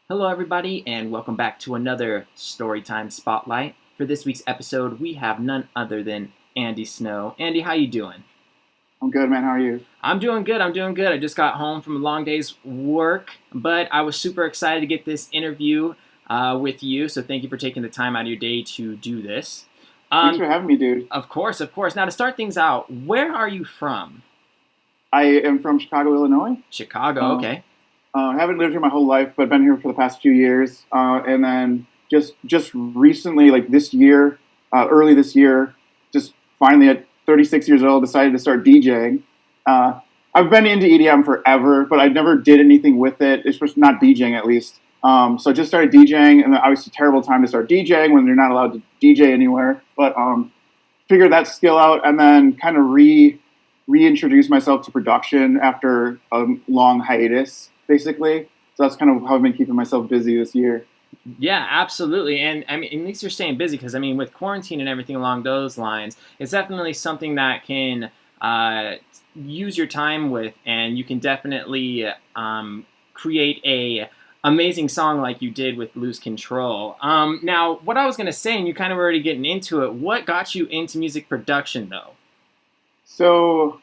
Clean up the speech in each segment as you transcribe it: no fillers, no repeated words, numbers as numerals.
Hello, everybody, and welcome back to another StoryTime Spotlight. For this week's episode, we have none other than Andy Snow. Andy, how you doing? I'm good, man. How are you? I'm doing good. I'm doing good. I just got home from a long day's work, but I was super excited to get this interview with you. So thank you for taking the time out of your day to do this. Thanks Um, for having me, dude. of course, of course. Now to start things out, where are you from? I am from Chicago, Illinois. Chicago. Uh, Okay. I haven't lived here my whole life, but been here for the past few years. And then just recently, like this year, early this year, just finally at 36 years old, decided to start DJing. Uh, I've been into EDM forever, but I never did anything with it. It's just not DJing, at least. So I just started DJing, and obviously terrible time to start DJing when you're not allowed to DJ anywhere. But figured that skill out, and then kind of reintroduce myself to production after a long hiatus, basically. So that's kind of how I've been keeping myself busy this year. Yeah, absolutely. And I mean, at least you're staying busy because I mean, with quarantine and everything along those lines, it's definitely something that can uh, use your time with, and you can definitely create a amazing song like you did with Lose Control. Now, what I was gonna say, and you kind of already getting into it, what got you into music production though? So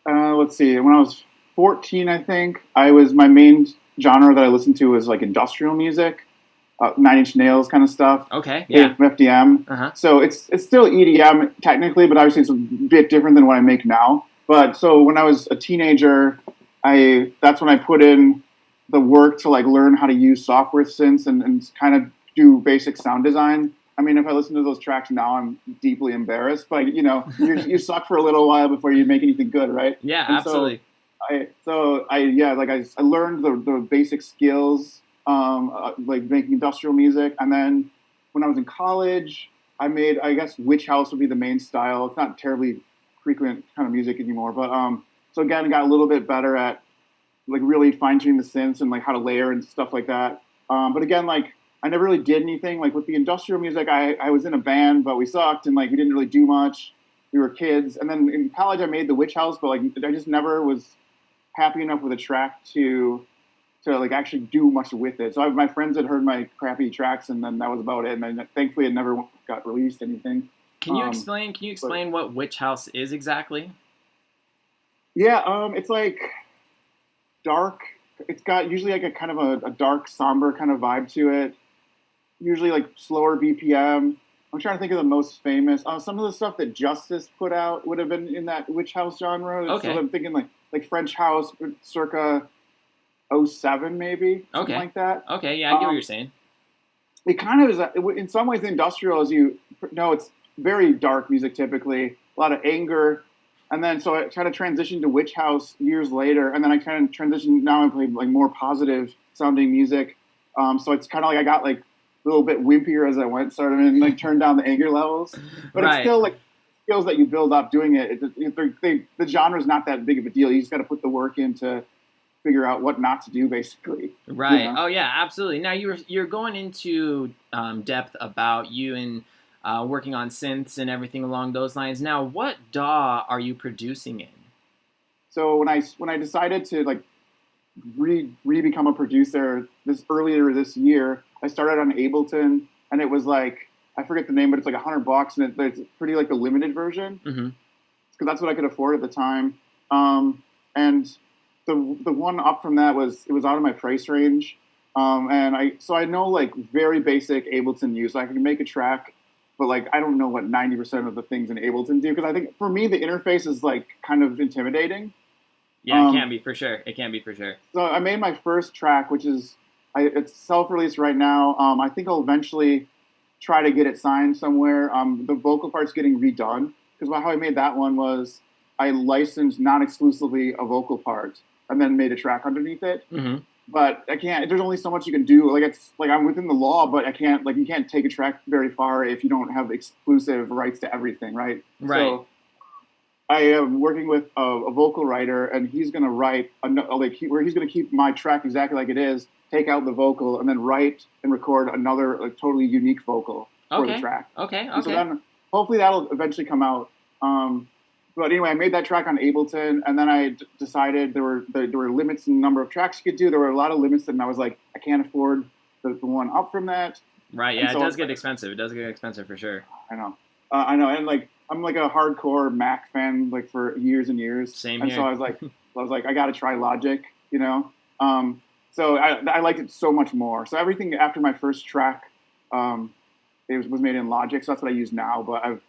let's see. When I was 14, I think my main genre that I listened to was like industrial music, Nine Inch Nails kind of stuff, Okay, yeah. FDM. Uh huh. So it's still EDM technically, but obviously it's a bit different than what I make now. But so when I was a teenager, I that's when I put in the work to like learn how to use software synths and kind of do basic sound design. I mean, if I listen to those tracks now, I'm deeply embarrassed. But you suck for a little while before you make anything good, right? Yeah, And so absolutely. I learned the basic skills, like making industrial music, and then when I was in college, I made, I guess, witch house would be the main style. It's not terribly frequent kind of music anymore, but so again, I got a little bit better at like really fine tuning the synths and like how to layer and stuff like that. But again, like I never really did anything like with the industrial music. I was in a band, but we sucked and like we didn't really do much. We were kids, and then in college I made the witch house, but like I just never was happy enough with a track to like actually do much with it. So my friends had heard my crappy tracks, and then that was about it. And then thankfully it never got released anything. Can you Um, explain? Can you but explain what Witch House is exactly? yeah, it's like dark. It's got usually like a kind of a dark, somber kind of vibe to it. Usually like slower BPM. I'm trying to think of the most famous. Some of the stuff that Justice put out would have been in that witch house genre. So Okay. I'm thinking like French house, circa '07 maybe something Okay. like that. Okay. Yeah, I get what you're Um, saying. it kind of is in some ways industrial, as you know. It's very dark music, typically a lot of anger, and then so I kind of transitioned to witch house years later, and then I kind of transitioned, now I play like more positive sounding music. So it's kind of like I got like a little bit wimpier as I went, started, and like turned down the anger levels, but it's Right. still like skills that you build up doing the genre is not that big of a deal. You just got to put the work in to figure out what not to do, basically. you Right. know Oh yeah, absolutely. Now you're going into depth about you and working on synths and everything along those lines. Now, what DAW are you producing in? so when I decided to like re become a producer this earlier this year. I started on Ableton, and it was like I forget the name, but it's like $100, and it's pretty like the limited version Mm-hmm. because that's what I could afford at the time. And the one up from that was it was out of my price range, and I know like very basic Ableton use. I can make a track, but like I don't know what 90% of the things in Ableton do because I think for me the interface is like kind of intimidating. Yeah, it can Um, be for sure. It can be for sure. so I made my first track, which is it's self-released right now. I think I'll eventually try to get it signed somewhere. The vocal part's getting redone because how I made that one was I licensed non-exclusively a vocal part and then made a track underneath it. Mm-hmm. But I can't. There's only so much you can do. Like it's like I'm within the law, but I can't. Like you can't take a track very far if you don't have exclusive rights to everything, right? Right. So I am working with a vocal writer, and he's going to write where he's going to keep my track exactly like it is, take out the vocal, and then write and record another like totally unique vocal for the Okay. track. Okay. And so Okay. then hopefully that'll eventually come out. But anyway, I made that track on Ableton, and then I decided there were limits in the number of tracks you could do. There were a lot of limits, and I was like, I can't afford the one up from that. Right. And Yeah, it so does get expensive. It does get expensive for sure. I know, and like I'm like a hardcore Mac fan, like for years and years. Same And here. so I was like, I got to try Logic, you know. So I liked it so much more. So everything after my first track, was made in Logic. So that's what I use now. But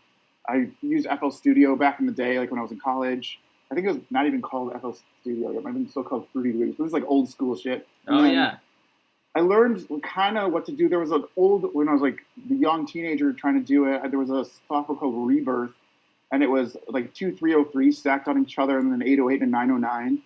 I used FL Studio back in the day, like when I was in college. I think it was not even called FL Studio. It might have been still called Fruity Loops. It was like old school shit. And yeah. I learned kind of what to do. There was when I was like a young teenager trying to do it, there was a software called Rebirth, and it was like 2 303 stacked on each other, and then 808 and 909,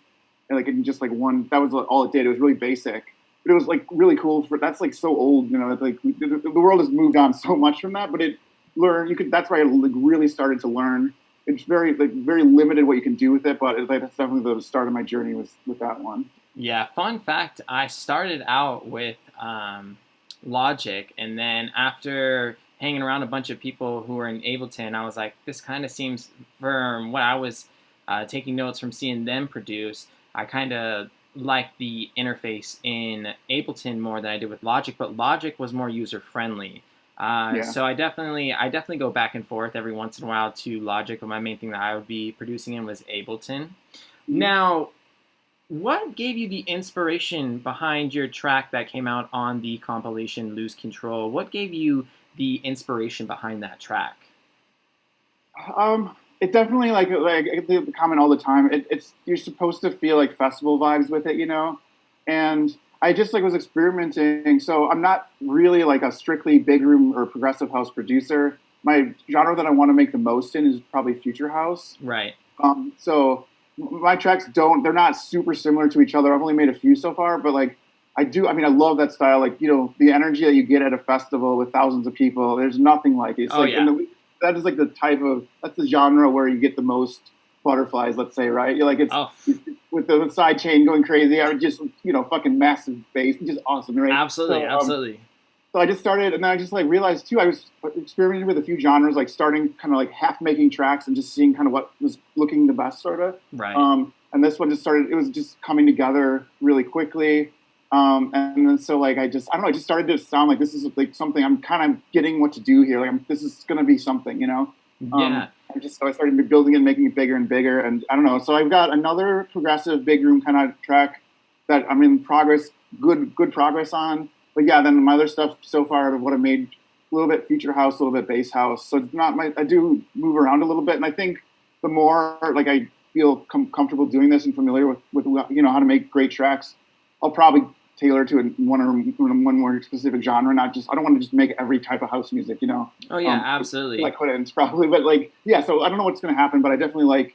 and like in just like one. That was all it did. It was really basic, but it was like really cool. That's like so old, you know. Like the world has moved on so much from that, but That's where I like really started to learn. It's very limited what you can do with it, but that's definitely the start of my journey with that one. Yeah, fun fact, I started out with Logic, and then after hanging around a bunch of people who were in Ableton, I was like, this kind of seems, from what I was taking notes from seeing them produce, I kind of liked the interface in Ableton more than I did with Logic, but Logic was more user-friendly. So I definitely go back and forth every once in a while to Logic, but my main thing that I would be producing in was Ableton. Mm-hmm. Now, what gave you the inspiration behind your track that came out on the compilation Lose Control? What gave you the inspiration behind that track? It definitely like I get the comment all the time. It's you're supposed to feel like festival vibes with it, you know, and I just like was experimenting. So I'm not really like a strictly big room or progressive house producer. My genre that I want to make the most in is probably future house. Right. So my tracks they're not super similar to each other. I've only made a few so far, but like I love that style. Like, you know, the energy that you get at a festival with thousands of people, there's nothing like it. It's that is like that's the genre where you get the most butterflies, let's say, right? You're like, it's with the side chain going crazy, or just, you know, fucking massive bass, just awesome, right? Absolutely. So I just started, and then I just like realized too, I was experimenting with a few genres, like starting kind of like half making tracks and just seeing kind of what was looking the best, sort of. Right. And this one just started, it was just coming together really quickly. And then so like I just started to sound like this is like something I'm kind of getting what to do here. Like this is gonna be something, you know. Yeah. So I started building it, making it bigger and bigger, and I don't know. So I've got another progressive big room kind of track that I'm in progress, good progress on. But yeah, then my other stuff so far, what I made, a little bit future house, a little bit bass house. So it's not I do move around a little bit, and I think the more like I feel comfortable doing this and familiar with you know how to make great tracks, I'll probably tailor to one more specific genre. Not just I don't want to just make every type of house music, you know. Oh yeah, absolutely. Like Quentin's probably, but like yeah. So I don't know what's going to happen, but I definitely like.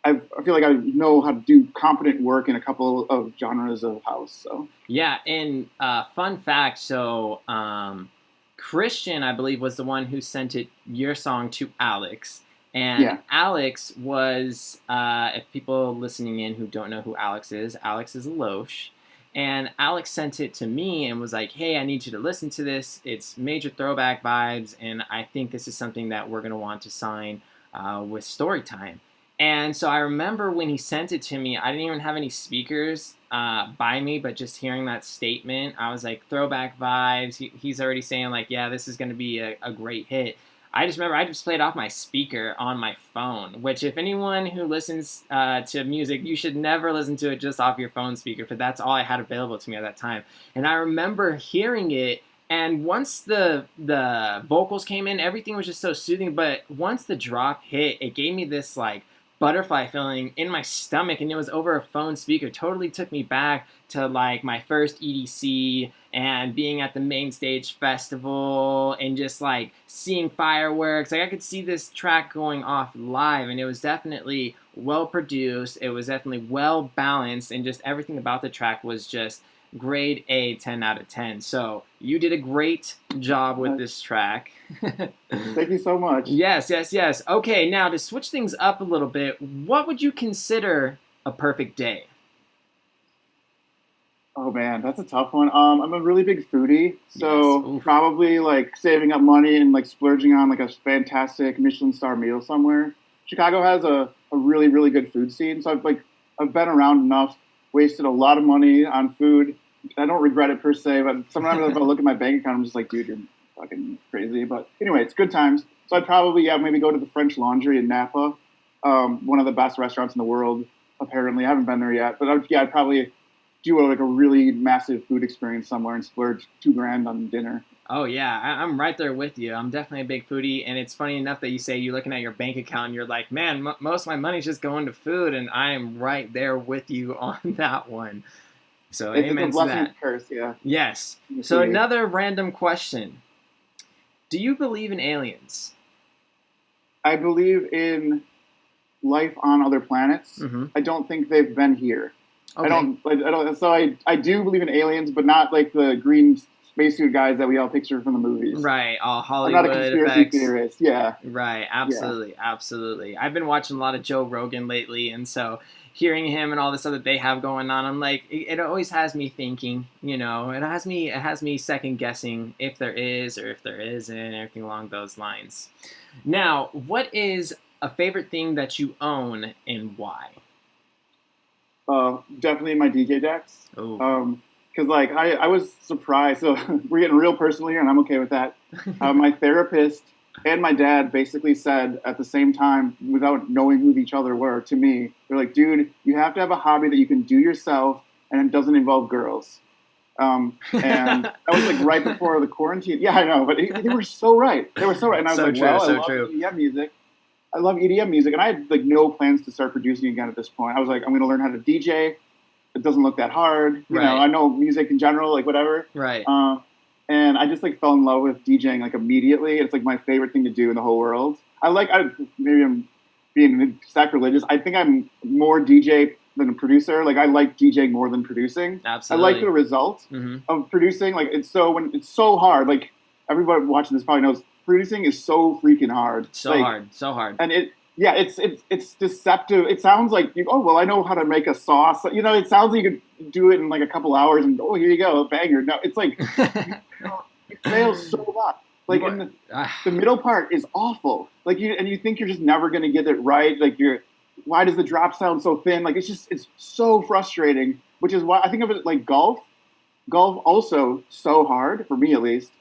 I feel like I know how to do competent work in a couple of genres of house. So yeah, and fun fact. So Christian, I believe, was the one who sent your song to Alex, and Alex was if people listening in who don't know who Alex is a Loesch. And Alex sent it to me and was like, hey, I need you to listen to this. It's major throwback vibes, and I think this is something that we're going to want to sign with StoryTime. And so I remember when he sent it to me, I didn't even have any speakers by me, but just hearing that statement, I was like, throwback vibes. He's already saying like, yeah, this is going to be a great hit. I just remember I just played off my speaker on my phone, which if anyone who listens to music, you should never listen to it just off your phone speaker, but that's all I had available to me at that time. And I remember hearing it, and once the vocals came in, everything was just so soothing, but once the drop hit, it gave me this like butterfly feeling in my stomach, and it was over a phone speaker. Totally took me back to like my first EDC and being at the main stage festival and just like seeing fireworks. Like I could see this track going off live, and it was definitely well produced. It was definitely well balanced, and just everything about the track was just grade A, 10 out of 10. So you did a great job with this track. Thank you so much. Yes. Okay, now to switch things up a little bit, what would you consider a perfect day? Oh man, that's a tough one. I'm a really big foodie, so probably like saving up money and like splurging on like a fantastic Michelin star meal somewhere. Chicago has a really, really good food scene, so I've been around enough, wasted a lot of money on food, I don't regret it per se, but sometimes if I look at my bank account, I'm just like, dude, you're fucking crazy. But anyway, it's good times. So I'd probably maybe go to the French Laundry in Napa, one of the best restaurants in the world. Apparently, I haven't been there yet, but I'd probably do like a really massive food experience somewhere and splurge $2,000 on dinner. Oh yeah, I'm right there with you. I'm definitely a big foodie, and it's funny enough that you say you're looking at your bank account and you're like, man, most of my money's just going to food, and I am right there with you on that one. So It's amen a to blessing that. and curse, yeah. Yes. So another random question: do you believe in aliens? I believe in life on other planets. Mm-hmm. I don't think they've been here. Okay. I don't. So I do believe in aliens, but not like the green spacesuit guys that we all picture from the movies. Right, all Hollywood I'm not a conspiracy effects. theorist. Yeah. Right, absolutely, absolutely. I've been watching a lot of Joe Rogan lately, and so hearing him and all this stuff that they have going on, I'm like, it always has me thinking. It has me second guessing if there is or if there isn't, everything along those lines. Now, what is a favorite thing that you own and why? Definitely my DJ decks. Oh. Because like I was surprised. So we're getting real personal here, and I'm okay with that. My therapist and my dad basically said at the same time, without knowing who each other were, to me, they're like, "Dude, you have to have a hobby that you can do yourself, and it doesn't involve girls." And that was like right before the quarantine. Yeah, I know, but they were so right. They were so right, and I was So like, true, "Well, so I love true. EDM music. I love EDM music," and I had like no plans to start producing again at this point. I was like, "I'm going to learn how to DJ. It doesn't look that hard. You know, I know music in general, like whatever." Right. And I just like fell in love with DJing like immediately. It's like my favorite thing to do in the whole world. Maybe I'm being sacrilegious. I think I'm more DJ than a producer. Like I like DJing more than producing. Absolutely. I like the result of producing. Like it's so hard. Like everybody watching this probably knows producing is so freaking hard. So hard. And it's deceptive. It sounds like I know how to make a sauce. It sounds like you could do it in like a couple hours and here you go, a banger. No, it's like it fails so much. Like the middle part is awful. Like you think you're just never gonna get it right. Like why does the drop sound so thin? Like it's so frustrating. Which is why I think of it like golf. Golf also so hard for me at least.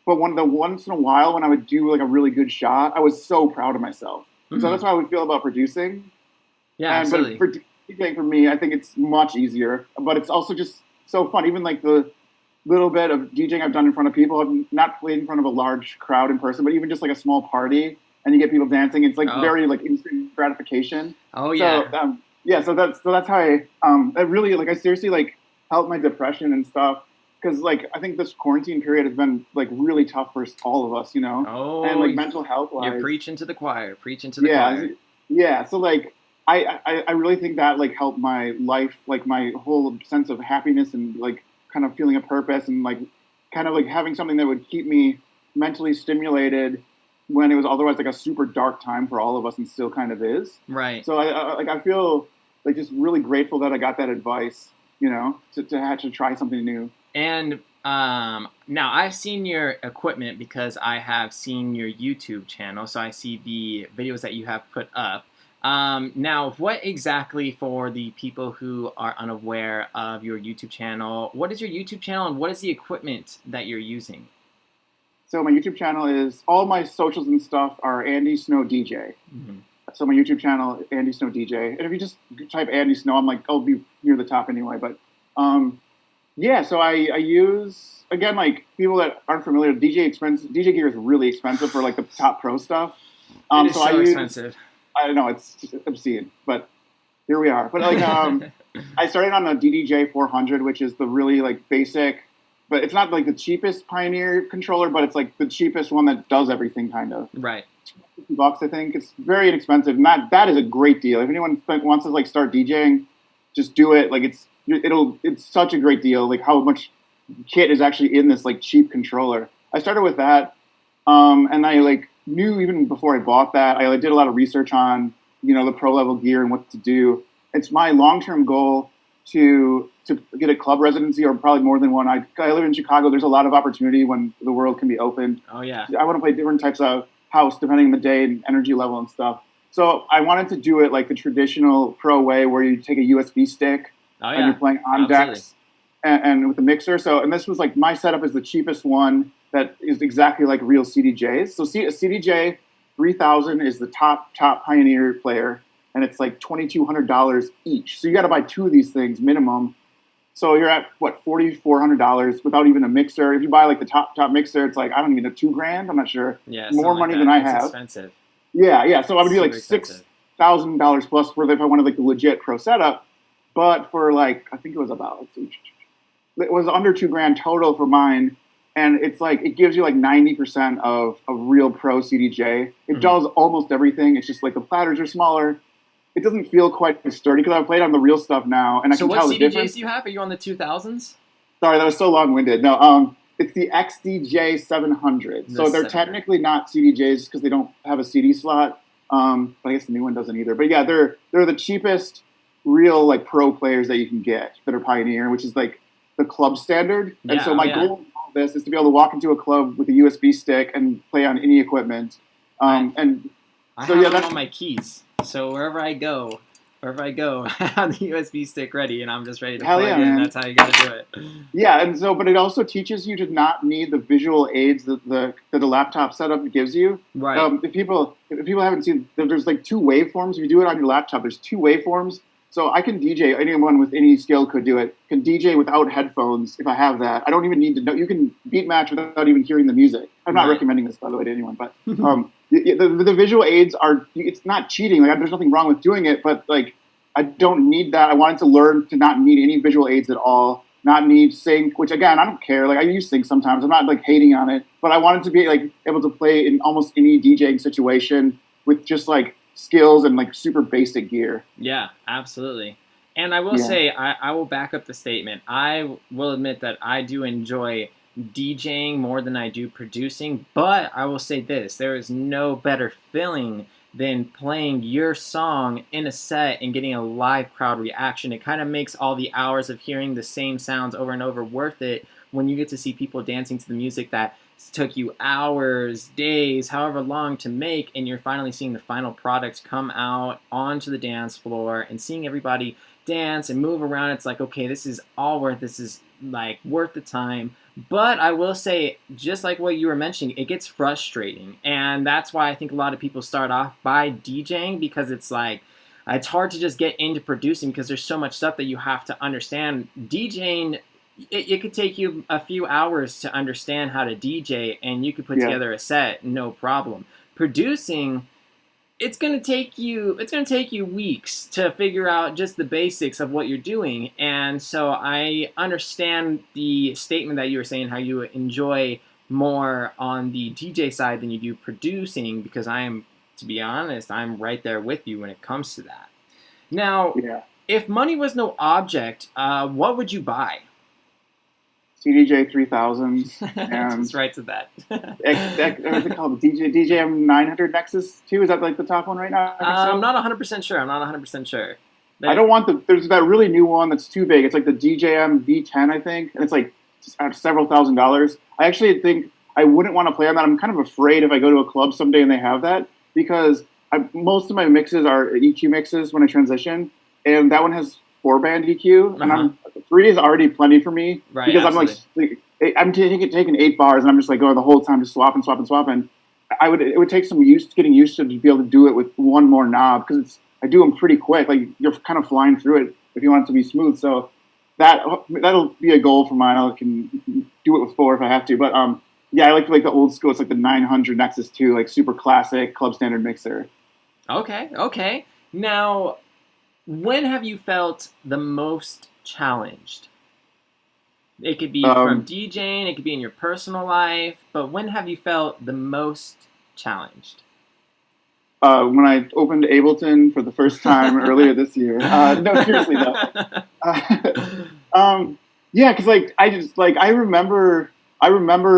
But once in a while when I would do like a really good shot, I was so proud of myself. So that's how I would feel about producing. Yeah, absolutely. But for DJing, for me, I think it's much easier. But it's also just so fun. Even like the little bit of DJing I've done in front of people, I've not played in front of a large crowd in person, but even just like a small party, and you get people dancing. It's like very like instant gratification. Oh yeah. So that's how I really like. I seriously like helped my depression and stuff. Because like I think this quarantine period has been like really tough for all of us, and like mental health wise. You're preaching to the choir. Choir. Yeah. So like I really think that like helped my life, like my whole sense of happiness and like kind of feeling a purpose and like kind of like having something that would keep me mentally stimulated when it was otherwise like a super dark time for all of us and still kind of is. Right. So I feel like just really grateful that I got that advice, to have to try something new. And now I've seen your equipment because I have seen your YouTube channel, so I see the videos that you have put up. Now, what exactly, for the people who are unaware of your YouTube channel, what is your YouTube channel and what is the equipment that you're using? So my YouTube channel is, all my socials and stuff are Andy Snow DJ. Mm-hmm. So my YouTube channel, Andy Snow DJ. And if you just type Andy Snow, I'll be near the top anyway, but yeah, so I use, again, like people that aren't familiar, DJ gear is really expensive for like the top pro stuff. It is so expensive. I don't know, it's obscene, but here we are. But like, I started on a DDJ 400, which is the really like basic, but it's not like the cheapest Pioneer controller, but it's like the cheapest one that does everything kind of. Right. $50, I think. It's very inexpensive, and that is a great deal. If anyone wants to like start DJing, just do it. Like it's such a great deal. Like how much kit is actually in this like cheap controller. I started with that, and I like knew even before I bought that. I did a lot of research on the pro level gear and what to do. It's my long-term goal to get a club residency, or probably more than one. I live in Chicago. There's a lot of opportunity when the world can be open. Oh yeah. I want to play different types of house depending on the day and energy level and stuff. So I wanted to do it like the traditional pro way, where you take a USB stick and you're playing on decks. and with the mixer. So, and this was like my setup is the cheapest one that is exactly like real CDJs. So, a CDJ 3000 is the top Pioneer player, and it's like $2,200 each. So you got to buy two of these things minimum. So you're at what $4,400 without even a mixer. If you buy like the top mixer, it's like I don't even know $2,000. I'm not sure. Yeah, more money like than I it's have. Expensive. Yeah. So I would be like Expensive. $6,000 plus for if I wanted like the legit pro setup. But for like I think it was about it was under $2,000 total for mine. And it's like it gives you like 90% of a real pro CDJ. It does almost everything. It's just like the platters are smaller. It doesn't feel quite as sturdy because I've played on the real stuff now, and I can tell the difference. So what CDJs do you have? Are you on the 2000s? Sorry, that was so long-winded. No, it's the XDJ 700. So they're technically not CDJs because they don't have a CD slot. But I guess the new one doesn't either. But yeah, they're the cheapest real like pro players that you can get that are Pioneer, which is like the club standard. And so my goal with all this is to be able to walk into a club with a USB stick and play on any equipment. I have them on my keys. So wherever I go, I have the USB stick ready, and I'm just ready to plug in. Man. That's how you got to do it. Yeah, and so, but it also teaches you to not need the visual aids that the laptop setup gives you. Right. If people haven't seen, there's like two waveforms. If you do it on your laptop, there's two waveforms. So I can DJ. Anyone with any skill could do it. Can DJ without headphones if I have that. I don't even need to know. You can beat match without even hearing the music. I'm not recommending this, by the way, to anyone. But the visual aids are. It's not cheating. Like there's nothing wrong with doing it. But like I don't need that. I wanted to learn to not need any visual aids at all. Not need sync, which again I don't care. Like I use sync sometimes. I'm not like hating on it. But I wanted to be like able to play in almost any DJing situation with just like skills and like super basic gear. Yeah, absolutely. And I will say, I will back up the statement. I will admit that I do enjoy DJing more than I do producing, but I will say this, there is no better feeling than playing your song in a set and getting a live crowd reaction. It kind of makes all the hours of hearing the same sounds over and over worth it when you get to see people dancing to the music that took you hours, days, however long to make, and you're finally seeing the final product come out onto the dance floor and seeing everybody dance and move around. It's like, okay, this is like worth the time. But I will say, just like what you were mentioning, it gets frustrating. And that's why I think a lot of people start off by DJing, because it's like, it's hard to just get into producing because there's so much stuff that you have to understand. DJing, it could take you a few hours to understand how to DJ, and you could put together a set, no problem. Producing, it's gonna take you weeks to figure out just the basics of what you're doing. And so I understand the statement that you were saying, how you enjoy more on the DJ side than you do producing, because to be honest, I'm right there with you when it comes to that. Now, if money was no object, what would you buy? CDJ 3000s. And just right to that. What's it called? DJM 900 Nexus 2? Is that like the top one right now? I'm not 100% sure. I don't want there's that really new one that's too big. It's like the DJM V10, I think. And it's like several $1,000s. I actually think I wouldn't want to play on that. I'm kind of afraid if I go to a club someday and they have that, because most of my mixes are EQ mixes when I transition. And that one has 4-band EQ, and 3 is already plenty for me, because absolutely. I'm taking 8 bars, and I'm just like going the whole time just swapping. It would take some getting used to be able to do it with one more knob, because I do them pretty quick. Like you're kind of flying through it if you want it to be smooth. So that'll be a goal for mine. I can do it with 4 if I have to. But I like the old school. It's like the 900 Nexus 2, like super classic club standard mixer. Okay. Now, when have you felt the most challenged? It could be from DJing, it could be in your personal life, but when have you felt the most challenged? When I opened Ableton for the first time earlier this year. No, seriously though. Because I remember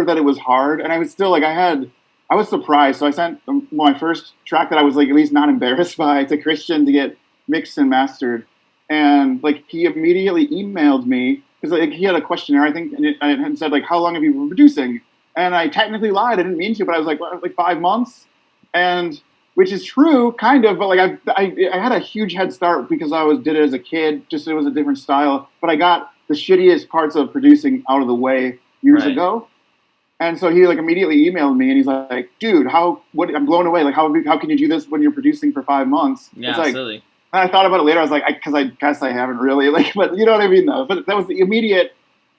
that it was hard, and I was still I was surprised. So I sent my first track that I was like at least not embarrassed by to Christian to get mixed and mastered, and like he immediately emailed me because like he had a questionnaire, I think, and it said like, how long have you been producing? And I technically lied, I didn't mean to, but I was like 5 months, and which is true kind of, but like I had a huge head start because I did it as a kid, just it was a different style, but I got the shittiest parts of producing out of the way years Right. ago. And so he like immediately emailed me and he's like, dude, I'm blown away. Like, how can you do this when you're producing for 5 months? Yeah, it's like, absolutely. and I thought about it later. I was like, because I guess I haven't really, like, but you know what I mean, though. But that was the immediate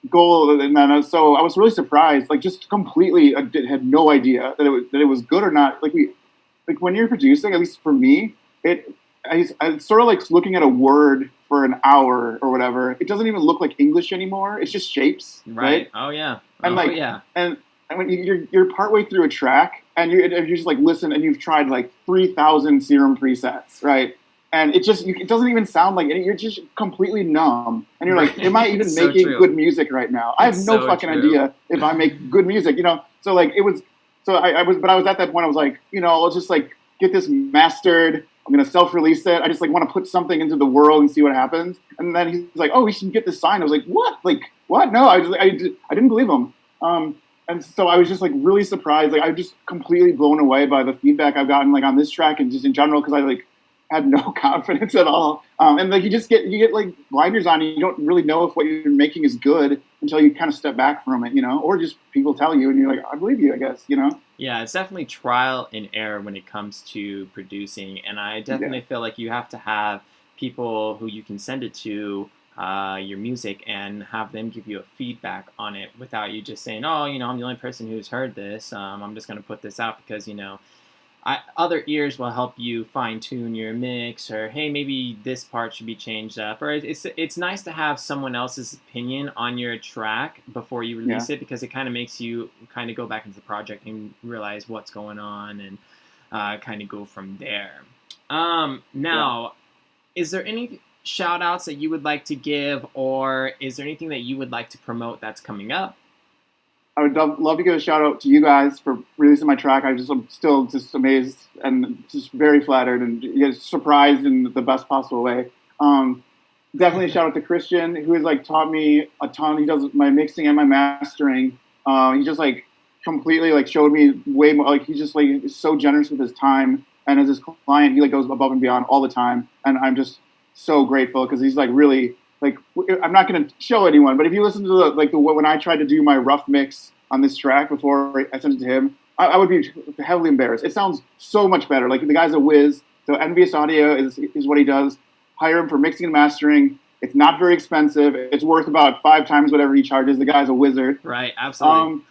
goal, and then I was really surprised, like, just completely had no idea that it was good or not. Like when you're producing, at least for me, it's sort of like looking at a word for an hour or whatever. It doesn't even look like English anymore. It's just shapes, right? Oh yeah. And oh like, yeah. and when you're partway through a track and you're just like listen, and you've tried like 3,000 Serum presets, right? And it doesn't even sound like it. You're just completely numb, and you're like, "Am I even so making true. good music right now? I have no so fucking true. idea if I make good music." You know, so like it was. So I was at that point. I was like, you know, I'll just like get this mastered. I'm gonna self-release it. I just like want to put something into the world and see what happens. And then he's like, "Oh, we should get this signed." I was like, "What? Like what? No, I didn't believe him." And so I was just like really surprised. Like I was just completely blown away by the feedback I've gotten like on this track and just in general, because I like had no confidence at all. And like you get like blinders on, and you don't really know if what you're making is good until you kind of step back from it, you know, or just people tell you and you're like, I believe you, I guess, you know? Yeah, it's definitely trial and error when it comes to producing, and I definitely feel like you have to have people who you can send it to, your music, and have them give you a feedback on it without you just saying, oh, you know, I'm the only person who's heard this. I'm just going to put this out because, you know, other ears will help you fine tune your mix, or hey, maybe this part should be changed up, or it's nice to have someone else's opinion on your track before you release it, because it kind of makes you kind of go back into the project and realize what's going on, and kind of go from there. Now, is there any shout outs that you would like to give, or is there anything that you would like to promote that's coming up? I would love to give a shout out to you guys for releasing my track. I'm still just amazed and just very flattered and surprised in the best possible way. Definitely a shout out to Christian, who has like taught me a ton. He does my mixing and my mastering. He just like completely like showed me way more. Like he's just like is so generous with his time, and as his client, he like goes above and beyond all the time. And I'm just so grateful because he's like really like I'm not going to show anyone, but if you listen to the when I tried to do my rough mix on this track before I sent it to him, I would be heavily embarrassed. It sounds so much better. Like the guy's a whiz. So Envious Audio is what he does. Hire him for mixing and mastering. It's not very expensive. It's worth about 5 times whatever he charges. The guy's a wizard. Right, absolutely.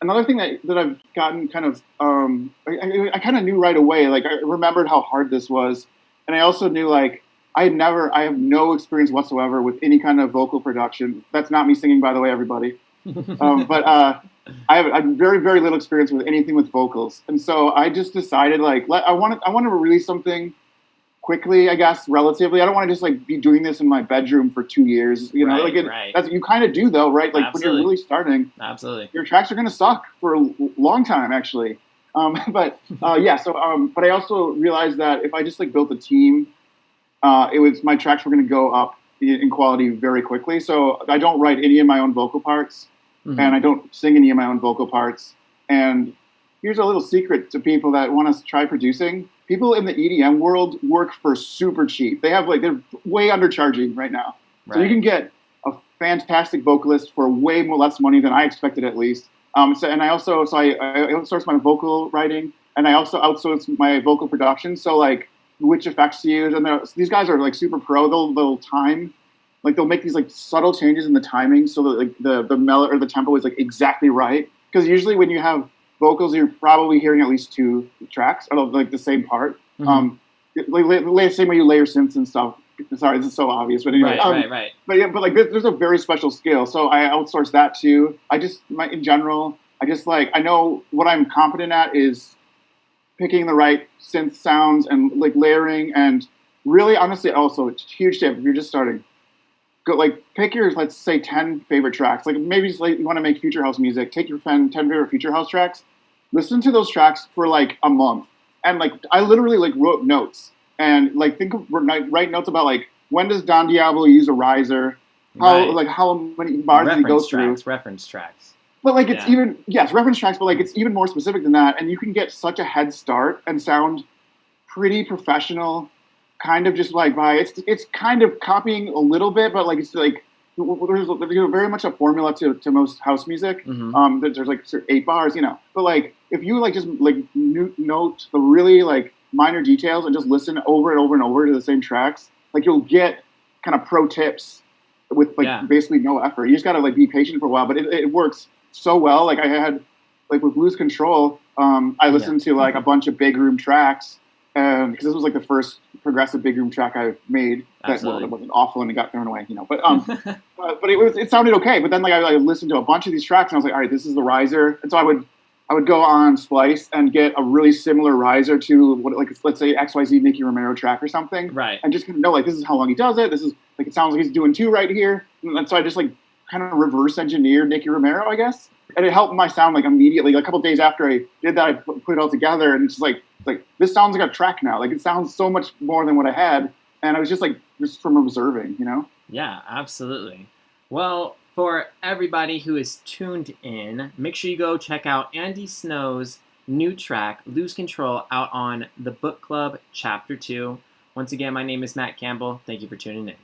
Another thing that I've gotten kind of, I kind of knew right away. Like I remembered how hard this was, and I also knew like I have no experience whatsoever with any kind of vocal production. That's not me singing, by the way, everybody. But I have very, very little experience with anything with vocals, and so I just decided like I want to release something quickly, I guess, relatively. I don't want to just like be doing this in my bedroom for 2 years, you know. That's you kind of do though, right? Like absolutely. When you're really starting, absolutely, your tracks are going to suck for a long time, actually. But I also realized that if I just like built a team, my tracks were going to go up in quality very quickly. So I don't write any of my own vocal parts, and I don't sing any of my own vocal parts. And here's a little secret to people that want to try producing. People in the EDM world work for super cheap. They're way undercharging right now. Right. So you can get a fantastic vocalist for way less money than I expected, at least. I outsource my vocal writing, and I also outsource my vocal production. So like which effects to use, and these guys are like super pro. They'll time, like they'll make these like subtle changes in the timing so that like the melody or the tempo is like exactly right. Because usually when you have vocals, you're probably hearing at least 2 tracks of like the same part. Same way you layer synths and stuff. Sorry, this is so obvious, but anyway. Right. But like there's a very special skill, so I outsource that too. In general, I know what I'm competent at is picking the right synth sounds and like layering, and really honestly also it's a huge tip if you're just starting. Go like pick your, let's say, 10 favorite tracks. Like maybe just, like, you want to make future house music. Take your 10 favorite future house tracks. Listen to those tracks for like a month, and like I literally like wrote notes and like write notes about like when does Don Diablo use a riser, how many bars does he go through. Reference tracks. But like it's reference tracks, but like it's even more specific than that, and you can get such a head start and sound pretty professional. Kind of just like it's kind of copying a little bit, but like it's like there's very much a formula to most house music. There's like 8 bars, but like if you like just like note the really like minor details and just listen over and over and over to the same tracks, like you'll get kind of pro tips with like basically no effort. You just gotta like be patient for a while, but it works so well. Like I had like with Lose Control, I listened to like a bunch of big room tracks, and because this was like the first progressive big room track I made that it wasn't awful and it got thrown away, but but it sounded okay. But then like I listened to a bunch of these tracks and I was like, all right, this is the riser, and so I would go on Splice and get a really similar riser to what, like, let's say XYZ Nicky Romero track or something. Right. And just kind of know, like, this is how long he does it. This is, like, it sounds like he's doing 2 right here. And so I just, like, kind of reverse engineered Nicky Romero, I guess. And it helped my sound, like, immediately. Like, a couple of days after I did that, I put it all together. And it's just like, this sounds like a track now. Like, it sounds so much more than what I had. And I was just, like, just from observing, Yeah, absolutely. Well, for everybody who is tuned in, make sure you go check out Andy Snow's new track, Lose Control, out on The Book Club Chapter 2. Once again, my name is Matt Campbell. Thank you for tuning in.